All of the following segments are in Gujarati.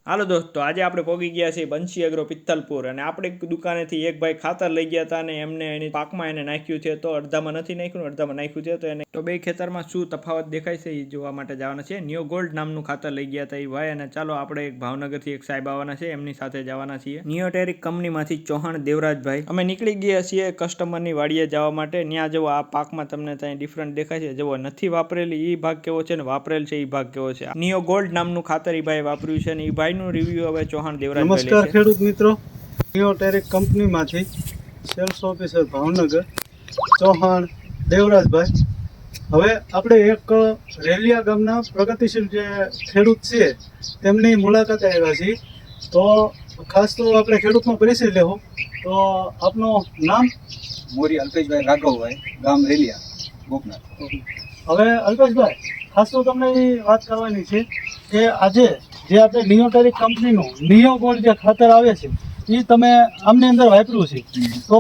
હાલો દોસ્તો, આજે આપણે પહોંચી ગયા છીએ બંસી એગ્રો પિત્તલપુર અને આપણી દુકાનેથી એક ભાઈ ખાતર લઈ ગયા હતા અને એમને એની પાકમાં એને નાખ્યું છે. તો અડધામાં નથી નાખ્યું, અડધામાં નાખ્યું છે. તો એને તો બે ખેતરમાં શું તફાવત દેખાય છે એ જોવા માટે જવાના છે. ન્યૂ ગોલ્ડ નામનું ખાતર લઈ ગયા હતા એ ભાઈ. અને ચાલો આપણે એક ભાવનગરથી એક સાહેબ આવવાના છે, એમની સાથે જવાના છીએ. નિયોટેરિક કંપનીમાંથી ચૌહાણ દેવરાજભાઈ અમે નીકળી ગયા છીએ કસ્ટમરની વાડીએ જવા માટે. ત્યાં જવો આ પાકમાં તમને ત્યાં ડિફરન્ટ દેખાય છે. જવો નથી વાપરેલી એ ભાગ કેવો છે ને વાપરેલ છે એ ભાગ કેવો છે. નિયો ગોલ્ડ નામનું ખાતર એ ભાઈ વાપર્યું છે ને એ ભાઈ રિવ્યુ હવે ચૌહાણ દેવરાજભાઈ. નમસ્કાર ખેડૂત મિત્રો, નિયોટેરિક કંપનીમાંથી સેલ્સ ઓફિસર ભાવનગર ચૌહાણ દેવરાજભાઈ. હવે આપણે એક રેલિયા ગામના પ્રગતિશીલ જે ખેડૂત છે તેમની મુલાકાતે આવ્યા છીએ. તો ખાસ તો આપણે ખેડૂતનો પરિચય લેવો. તો આપનું નામ? મોરી અલ્પેશભાઈ રાઘવભાઈ, ગામ રેલિયા, ગોપનાથ. હવે અલ્પેશભાઈ, ખાસ તો તમને એ વાત કરવાની છે કે આજે જે આપણે નિયોટેરિક કંપનીનું નિયો ગોલ્ડ જે ખાતર આવે છે એ તમે આમની અંદર વાપર્યું છે. તો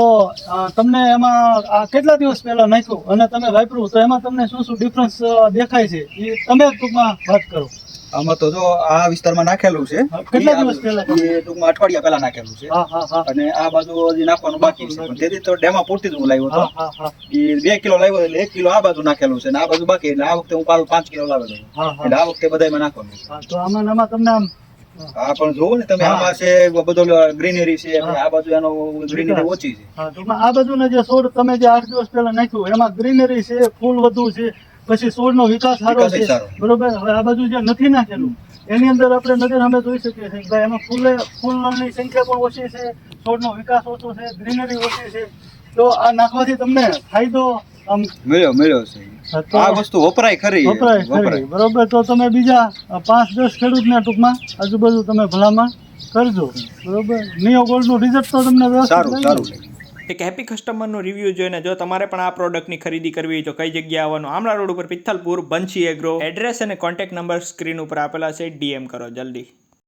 તમને એમાં કેટલા દિવસ પહેલા નાખ્યું અને તમે વાપર્યું તો એમાં તમને શું શું ડિફરન્સ દેખાય છે એ તમે ટૂંકમાં વાત કરો. આમાં તો જો આ વિસ્તારમાં નાખેલું છે. કેટલા દિવસ પહેલા? એ ટૂંકમાં અઠવાડિયા પહેલા નાખેલું છે. અને આ બાજુ હજી નાખવાનું બાકી છે. પણ તેથી તો ડેમા પૂરતી જ હું લાવ્યો હતો. એ 2 કિલો લાવ્યો એટલે 1 કિલો આ બાજુ નાખેલું છે ને આ બાજુ બાકી. એટલે આ વખતે હું પાછું 5 કિલો લાવેલો. એટલે આ વખતે બધામાં નાખવાનું. તો આમાં તમને આમ હા પણ જોવો ને તમે, આમાં છે બધો ગ્રીનરી છે. આ બાજુ એનો ગ્રીનરી ઓછી છે. આ બાજુના જે છોડ તમે જે 8 દિવસ પહેલા નાખ્યું એમાં ગ્રીનરી છે, ફૂલ વધુ છે, પછી છોડનો વિકાસ સારો છે, બરોબર. હવે આ બાજુ જે નથી નાખેલું એની અંદર આપણે નજર સામે જોઈ શકીએ છીએ ભાઈ એમાં ફૂલની સંખ્યા પણ ઓછી છે, છોડનો વિકાસ ઓછો છે, ગ્રીનરી ઓછી છે. તો આ નાખવાથી તમને ફાયદો મળ્યો છે. આ વસ્તુ વપરાય ખરી, બરોબર. તો તમે બીજા 5-10 ખેડૂતને ટૂંકમાં આજુબાજુ તમે ભલામણ કરજો, બરોબર. નિયો ગોલ્ડનું રિઝલ્ટ તો તમને સારું. એક હેપી કસ્ટમરનો રિવ્યૂ જોઈને જો તમારે પણ આ પ્રોડક્ટની ખરીદી કરવી હોય તો કઈ જગ્યાએ આવવાનું? આમલા રોડ ઉપર પિત્તલપુર, બંસી એગ્રો. એડ્રેસ અને કોન્ટેક્ટ નંબર સ્ક્રીન ઉપર આપેલા છે. DM કરો જલ્દી.